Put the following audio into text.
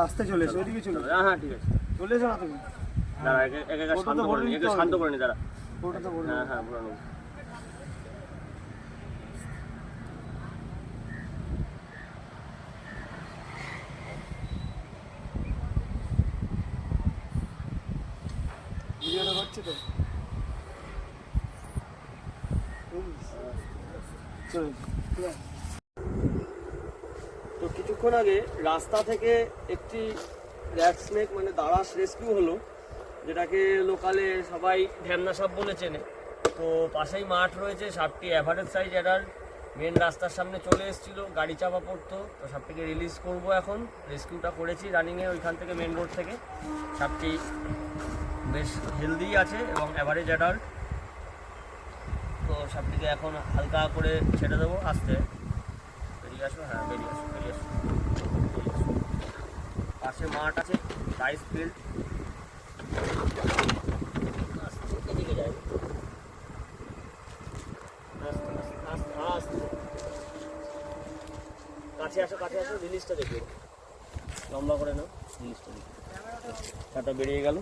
আসতে চলে এসো, ওইদিকে চলে। হ্যাঁ হ্যাঁ ঠিক আছে, চলে এসো না তুমি। দাঁড়া একে শান্ত করে নি দাঁড়া। ফটোটা তো বড়। হ্যাঁ হ্যাঁ বলো না। ভিডিওটা হচ্ছে তো। চলো। তো কিছুক্ষণ আগে রাস্তা থেকে একটি র্যাট স্নেক মানে দারাস রেস্কিউ হলো, যেটাকে লোকালে সবাই ঢ্যামনা সাপ বলে চেনে। তো পাশেই মাঠ রয়েছে, সাপটি অ্যাভারেজ সাইজ অ্যাডাল্ট, মেন রাস্তার সামনে চলে এসেছিলো, গাড়ি চাপা পড়তো। তো সাপটিকে রিলিজ করব, এখন রেস্কিউটা করেছি রানিংয়ে ওইখান থেকে, মেন রোড থেকে। সাপটি বেশ হেলদি আছে এবং অ্যাভারেজ অ্যাডাল্ট। তো সাপটিকে এখন হালকা করে ছেড়ে দেবো, আস্তে বেরিয়ে আসো। হ্যাঁ বেরিয়ে আসো, বেরিয়ে আসো, বেরিয়ে আসো। পাশে মাঠ আছে, রাইস ফিল্ড। এদিকে যাই, কাছে আসো, কাছে আসো, রিলিজটা দেখবে, লম্বা করে নাও, রিলিজটা দেখবে। ছাতা বেরিয়ে গেল।